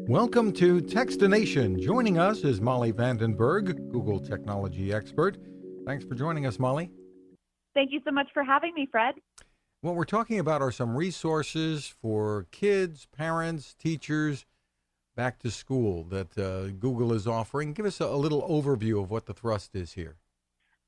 Welcome to Techstination. Joining us is Molly VandenBerg, Google technology expert. Thanks for joining us, Molly. Thank you so much for having me, Fred. What we're talking about are some resources for kids, parents, teachers, back to school that Google is offering. Give us a little overview of what the thrust is here.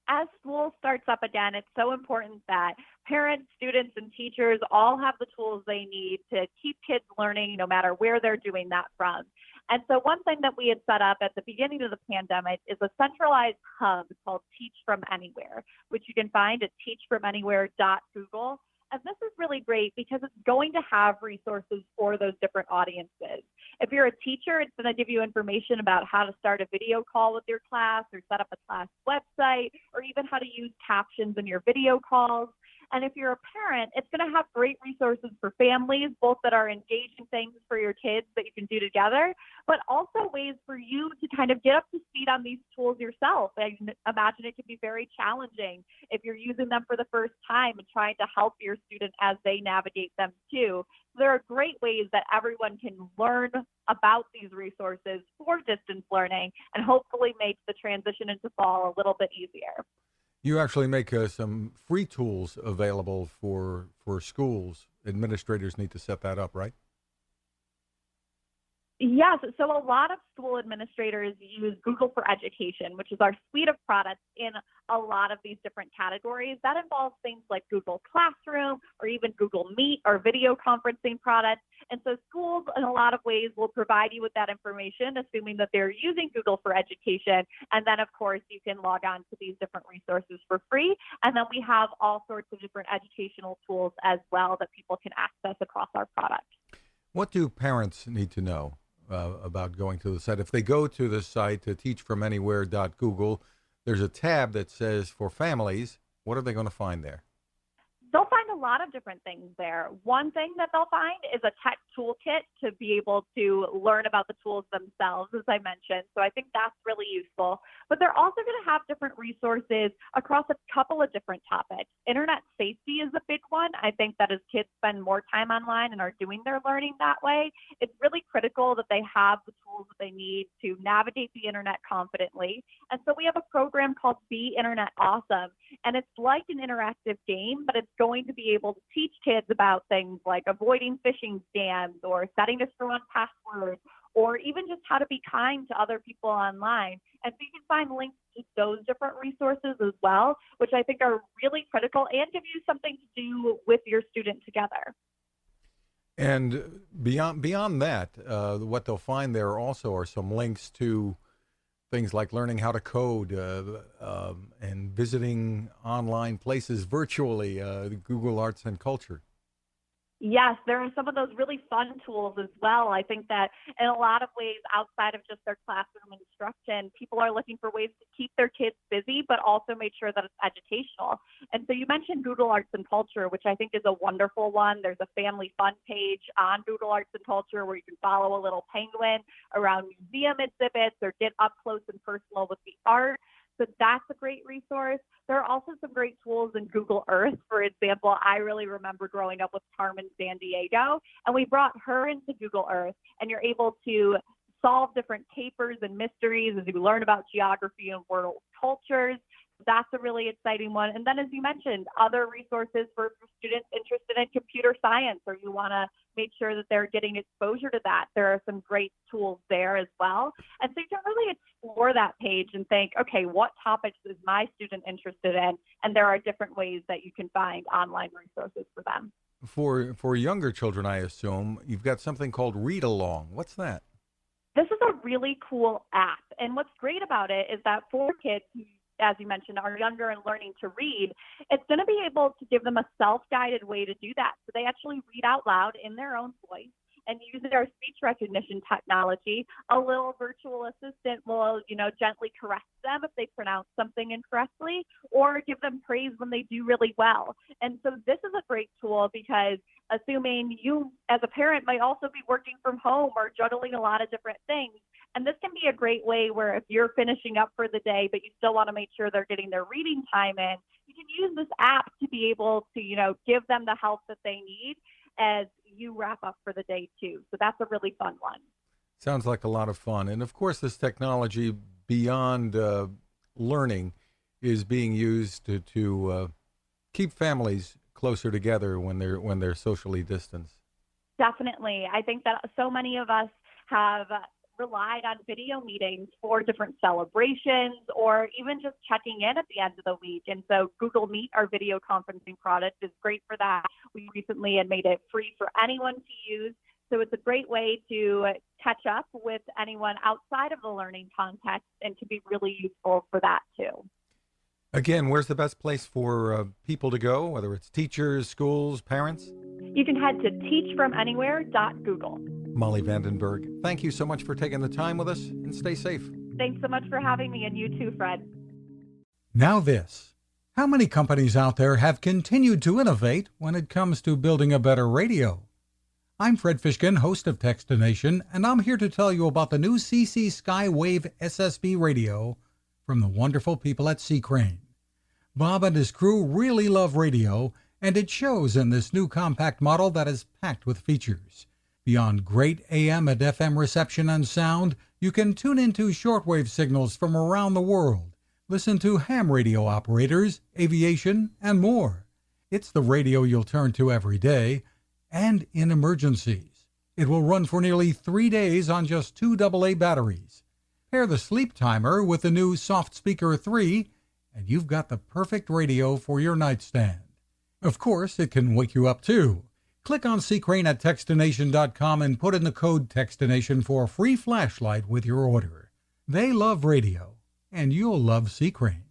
As school starts up again, it's so important that parents, students, and teachers all have the tools they need to keep kids learning no matter where they're doing that from. And so one thing that we had set up at the beginning of the pandemic is a centralized hub called Teach From Anywhere, which you can find at teachfromanywhere.google. And this is really great because it's going to have resources for those different audiences. If you're a teacher, it's going to give you information about how to start a video call with your class or set up a class website, or even how to use captions in your video calls. And if you're a parent, it's going to have great resources for families, both that are engaging things for your kids that you can do together, but also ways for you to kind of get up to speed on these tools yourself. I imagine it can be very challenging if you're using them for the first time and trying to help your student as they navigate them too. So there are great ways that everyone can learn about these resources for distance learning and hopefully make the transition into fall a little bit easier. You actually make some free tools available for schools. Administrators need to set that up, right? Yes, so a lot of school administrators use Google for Education, which is our suite of products in a lot of these different categories. That involves things like Google Classroom or even Google Meet or video conferencing products. And so schools, in a lot of ways, will provide you with that information, assuming that they're using Google for Education. And then, of course, you can log on to these different resources for free. And then we have all sorts of different educational tools as well that people can access across our product. What do parents need to know about going to the site? If they go to the site to teachfromanywhere.google, there's a tab that says for families. What are they going to find there? They'll find a lot of different things there. One thing that they'll find is a tech toolkit to be able to learn about the tools themselves, as I mentioned. So I think that's really useful. But they're also going to have different resources across a couple of different topics. Internet safety is a big one. I think that as kids spend more time online and are doing their learning that way, it's really critical that they have the tools that they need to navigate the internet confidently. And so we have a program called Be Internet Awesome. And it's like an interactive game, but it's going to be able to teach kids about things like avoiding phishing scams or setting a strong password, or even just how to be kind to other people online. And so you can find links to those different resources as well, which I think are really critical and give you something to do with your student together. And beyond that, what they'll find there also are some links to things like learning how to code and visiting online places virtually, Google Arts and Culture. Yes, there are some of those really fun tools as well. I think that in a lot of ways, outside of just their classroom instruction, people are looking for ways to keep their kids busy, but also make sure that it's educational. And so you mentioned Google Arts and Culture, which I think is a wonderful one. There's a family fun page on Google Arts and Culture where you can follow a little penguin around museum exhibits or get up close and personal with the art. So that's a great resource. There are also some great tools in Google Earth. For example, I really remember growing up with Carmen San Diego, and we brought her into Google Earth, and you're able to solve different capers and mysteries as you learn about geography and world cultures. That's a really exciting one. And then, as you mentioned, other resources for students interested in computer science, or you want to make sure that they're getting exposure to that. There are some great tools there as well. And so you can really explore that page and think, okay, what topics is my student interested in? And there are different ways that you can find online resources for them. For younger children, I assume, you've got something called Read Along. What's that? This is a really cool app. And what's great about it is that for kids who, as you mentioned, are younger and learning to read, it's going to be able to give them a self-guided way to do that. So they actually read out loud in their own voice, and using our speech recognition technology, a little virtual assistant will, gently correct them if they pronounce something incorrectly, or give them praise when they do really well. And so this is a great tool because assuming you as a parent might also be working from home or juggling a lot of different things, and this can be a great way where if you're finishing up for the day, but you still want to make sure they're getting their reading time in, you can use this app to be able to, give them the help that they need as you wrap up for the day too. So that's a really fun one. Sounds like a lot of fun. And of course, this technology beyond learning is being used to keep families closer together when they're socially distanced. Definitely. I think that so many of us have relied on video meetings for different celebrations or even just checking in at the end of the week. And so Google Meet, our video conferencing product, is great for that. We recently had made it free for anyone to use. So it's a great way to catch up with anyone outside of the learning context and to be really useful for that too. Again, where's the best place for people to go, whether it's teachers, schools, parents? You can head to teachfromanywhere.google. Molly VandenBerg, thank you so much for taking the time with us, and stay safe. Thanks so much for having me, and you too, Fred. Now this. How many companies out there have continued to innovate when it comes to building a better radio? I'm Fred Fishkin, host of Techstination, and I'm here to tell you about the new CC Skywave SSB radio from the wonderful people at C-Crane. Bob and his crew really love radio, and it shows in this new compact model that is packed with features. Beyond great AM and FM reception and sound, you can tune into shortwave signals from around the world, listen to ham radio operators, aviation, and more. It's the radio you'll turn to every day, and in emergencies. It will run for nearly 3 days on just 2 AA batteries. Pair the sleep timer with the new Soft Speaker 3, and you've got the perfect radio for your nightstand. Of course, it can wake you up too. Click on C-Crane at Techstination.com and put in the code Techstination for a free flashlight with your order. They love radio, and you'll love C-Crane.